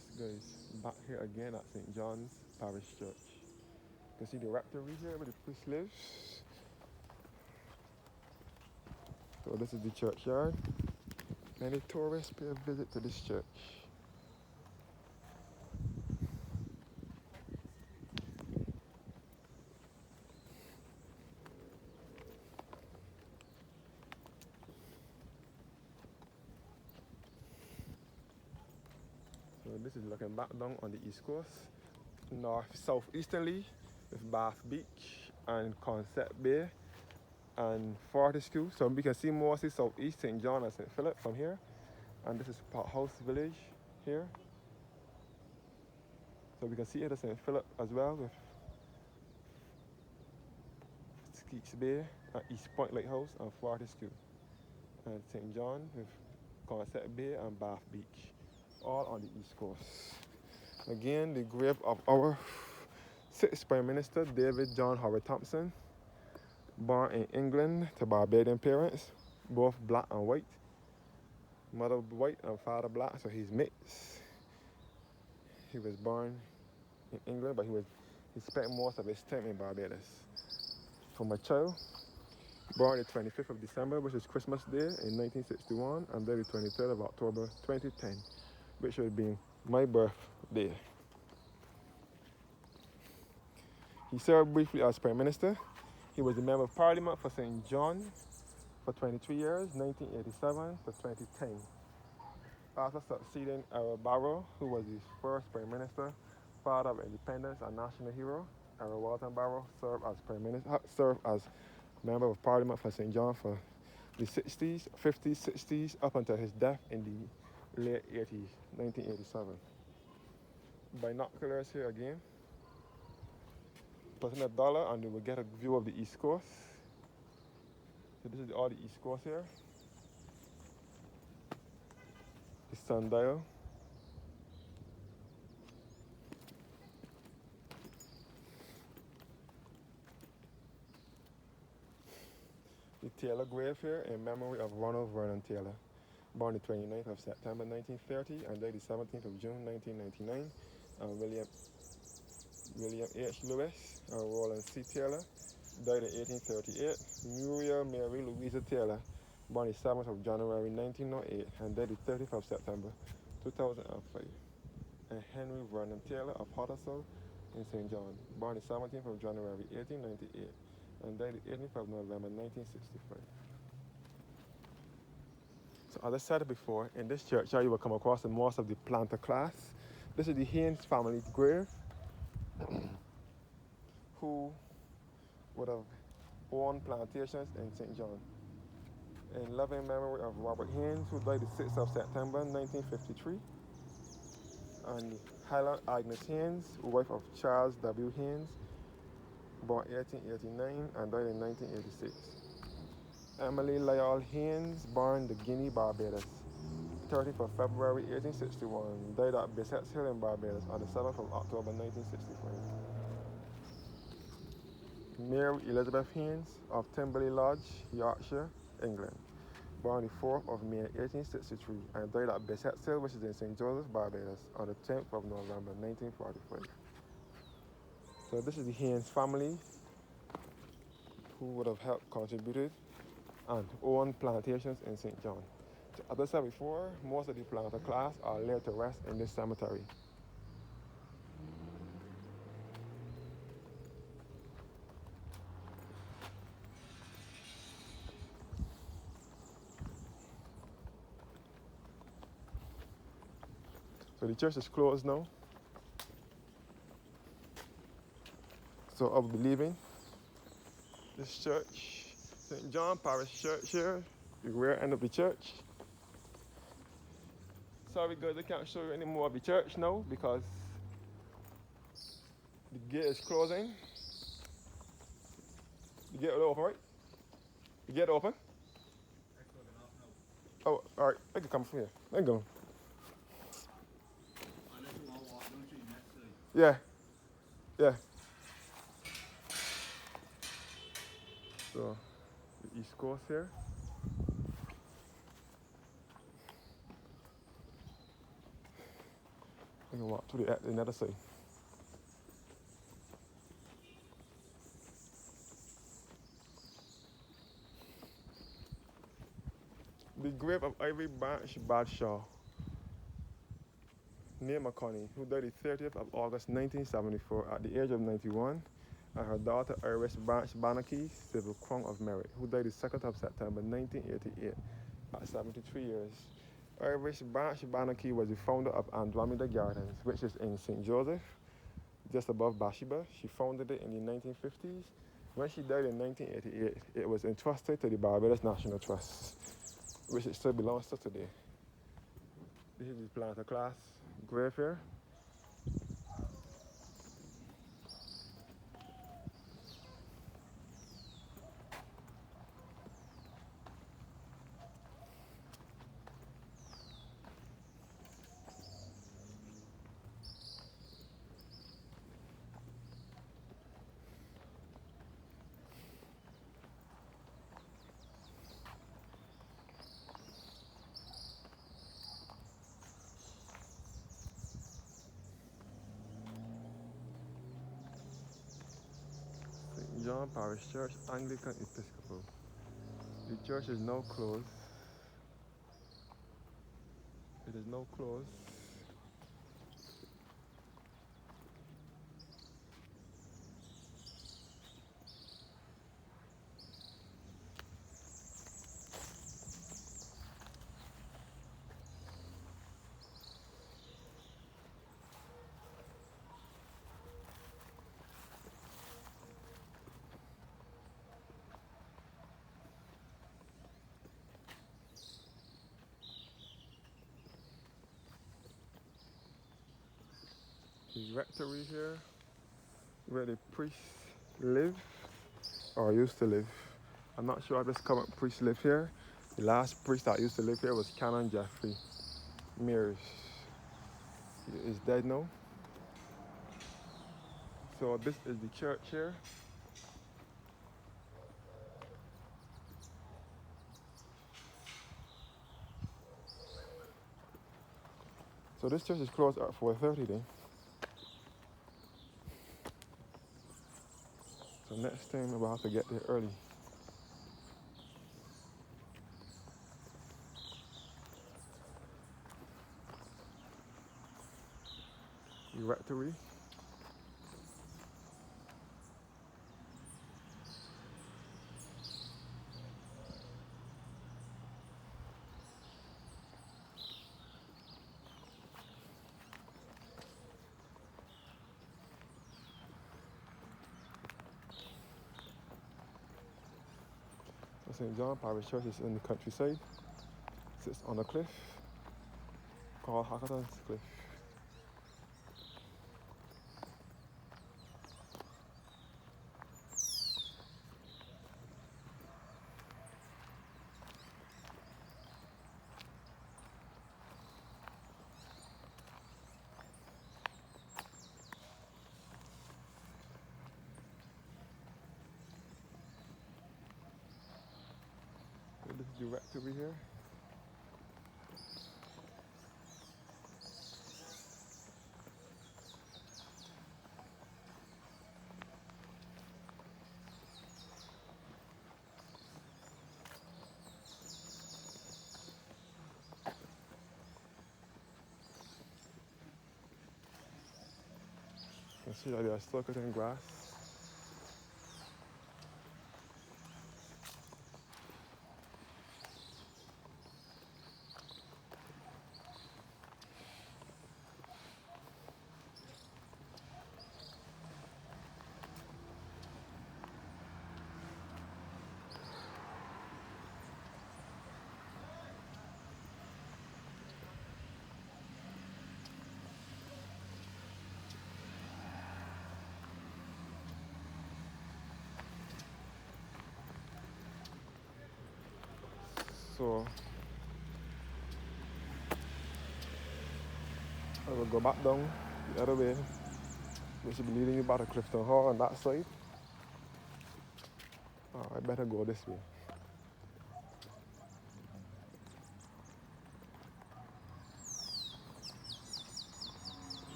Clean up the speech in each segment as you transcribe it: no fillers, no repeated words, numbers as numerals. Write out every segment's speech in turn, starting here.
Yes, guys, back here again at St. John's Parish Church. You can see the rectory here where the priest lives. So this is the churchyard. Many tourists pay a visit to this church. So this is looking back down on the east coast, north southeasterly with Bath Beach and Concept Bay and Fortescue. So we can see mostly southeast St. John and St. Philip from here. And this is Pot House Village here. So we can see it as St. Philip as well with Skeets Bay and East Point Lighthouse and Fortescue. And St. John with Concept Bay and Bath Beach, all on the east coast. Again, the grave of our sixth Prime Minister, David John Howard Thompson, born in England to Barbadian parents, both black and white. Mother white and father black, so he's mixed. He was born in England, but he spent most of his time in Barbados. From a child, born the 25th of December, which is Christmas Day in 1961, and then the 23rd of October 2010, which would be my birthday. He served briefly as Prime Minister. He was a Member of Parliament for St. John for 23 years, 1987 to 2010. After succeeding Errol Barrow, who was his first Prime Minister, father of independence and national hero, Errol Walton Barrow served as Member of Parliament for St. John for the 60s, 50s, 60s, up until his death in the late 80s, 1987. Binoculars here again. Put in $1 and you will get a view of the East Coast. So this is all the East Coast here. The sundial. The Taylor grave here in memory of Ronald Vernon Taylor, born the 29th of September 1930 and died the 17th of June 1999. And William H. Lewis and Roland C. Taylor, died in 1838. Muriel Mary Louisa Taylor, born the 7th of January 1908 and died the 30th of September 2005. And Henry Vernon Taylor of Hothersall in St. John, born the 17th of January 1898 and died the 18th of November 1965. So as I said before, in this church you will come across most of the planter class. This is the Haynes family grave, who would have owned plantations in St. John. In loving memory of Robert Haynes, who died the 6th of September 1953, and Highland Agnes Haynes, wife of Charles W. Haynes, born 1889 and died in 1986. Emily Lyall Haynes, born the Guinea, Barbados, 30th of February 1861, died at Bissett's Hill in Barbados on the 7th of October 1965. Mary Elizabeth Haynes of Timberley Lodge, Yorkshire, England, born the 4th of May 1863 and died at Bissett's Hill, which is in St. Joseph, Barbados, on the 10th of November 1945. So this is the Haynes family who would have helped contributed and owned plantations in St. John. So as I said before, most of the planter class are laid to rest in this cemetery. So the church is closed now. So I'll be leaving this church, St. John Parish Church here, the rear end of the church. Sorry guys, I can't show you any more of the church now because the gate is closing. The gate will open, right? The gate open? Oh, alright, I can come from here. Let go. Yeah. Yeah. So the East Coast here. We can walk to the other side. The grave of Ivy Branch Badshaw, near McConney, who died the 30th of August 1974 at the age of 91, and her daughter Iris Branch Banaki, Civil Crown of Merit, who died the 2nd of September 1988 at 73 years. Iris Branch Banaki was the founder of Andromeda Gardens, which is in St. Joseph, just above Bathsheba. She founded it in the 1950s. When she died in 1988, it was entrusted to the Barbados National Trust, which it still belongs to today. This is the planter class grave here. St. John Parish Church, Anglican Episcopal. The church is now closed. It is now closed. The rectory here, where the priests live or used to live. I'm not sure if this current priest live here. The last priest that used to live here was Canon Jeffrey Mears. He is dead now. So this is the church here. So this church is closed at 4:30 then. So next time we'll have to get there early. The rectory. St. John Parish Church is in the countryside. It sits on a cliff called Hackerton's Cliff. This is the rectory here. You can see that they are still cutting grass. So I will go back down the other way. We should be leading you back to Clifton Hall on that side. Oh, I better go this way.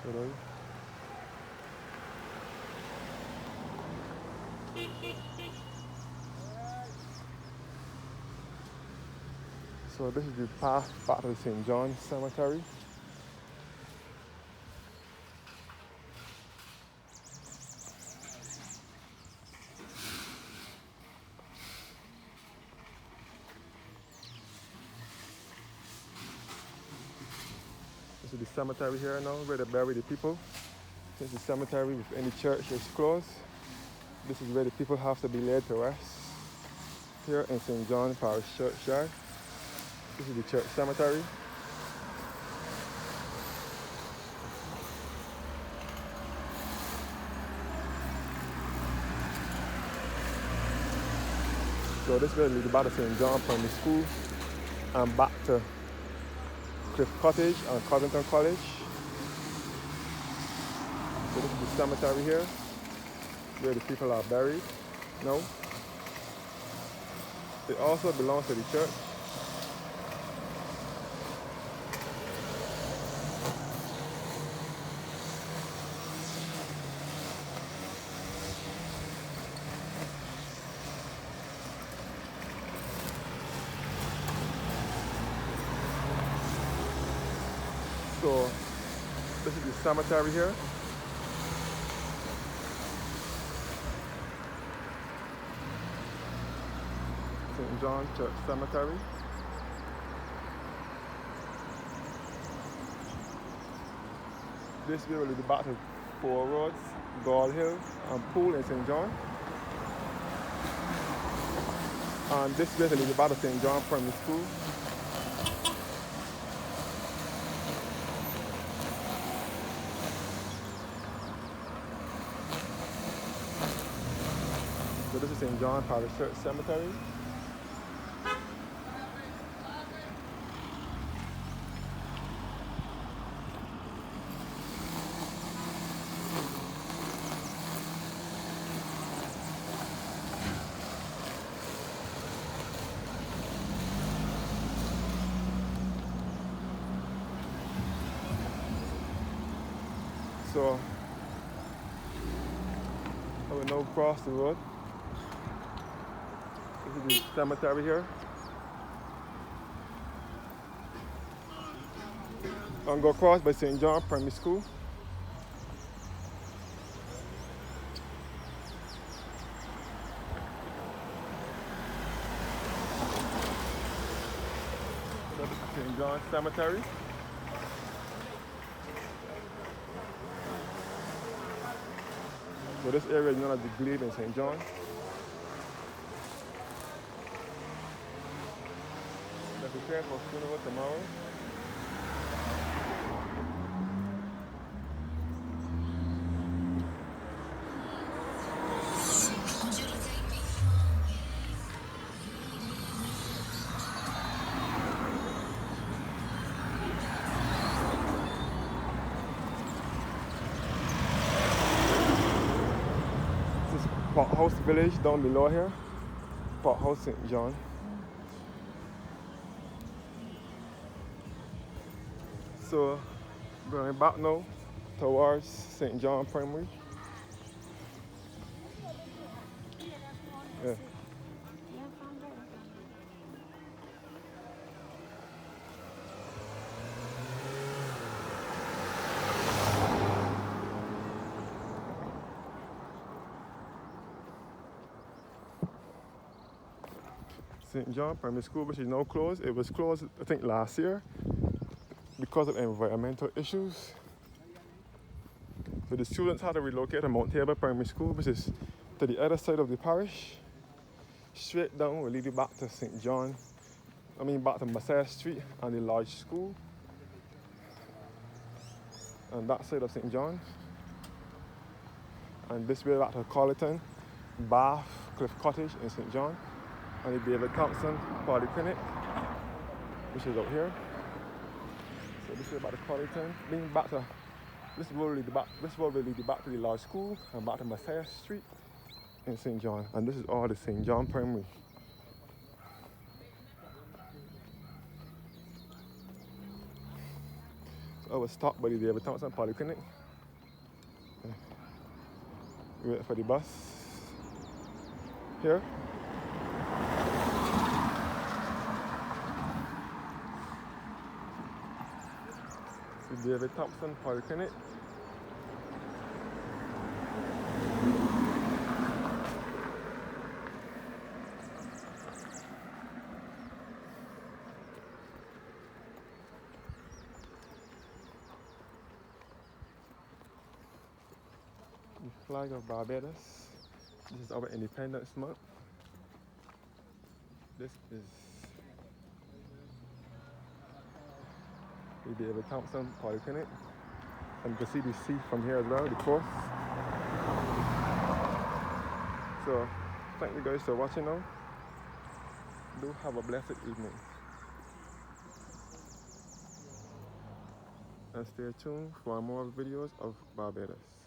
Should I? So this is the path back to the St. John Cemetery. This is the cemetery here now, where they bury the people. Since the cemetery within the church is closed, this is where the people have to be laid to rest. Here in St. John Parish Churchyard. This is the church cemetery. So this will lead back to St. John Primary School and back to Cliff Cottage and Covington College. So this is the cemetery here, where the people are buried. No. It also belongs to the church. So this is the cemetery here. St. John Church Cemetery. This way will lead back to Four Roads, Gall Hill, and Pool in St. John. And this way will lead back to St. John Primary School. So this is St. John Parish Church Cemetery. So I will now cross the road. This is the cemetery here. I'm going to cross by St. John Primary School. This is St. John Cemetery. So this area is known as the Glebe in St. John. They're preparing for funeral tomorrow. House Village down below here, House St. John. So going back now towards St. John Primary. Yeah. St. John Primary School, which is now closed. It was closed, I think, last year because of environmental issues. So the students had to relocate to Mount Tabor Primary School, which is to the other side of the parish. Straight down will lead you back to back to Messiah Street and the large school. And that side of St. John. And this way back to Colleton, Bath, Cliff Cottage in St. John. And the David Thompson Polyclinic, which is out here. So this way back to Colleton, being back to this road will lead you back to the large school and back to Messiah Street in St. John. And this is all the St. John Primary. So I was stopped by the David Thompson Polyclinic. Wait for the bus here. The David Thompson Polyclinic. The flag of Barbados. This is our Independence Month. This is the David Thompson Polyclinic. And you can see the sea from here as well, the coast. So, thank you guys for watching now. Do have a blessed evening. And stay tuned for more videos of Barbados.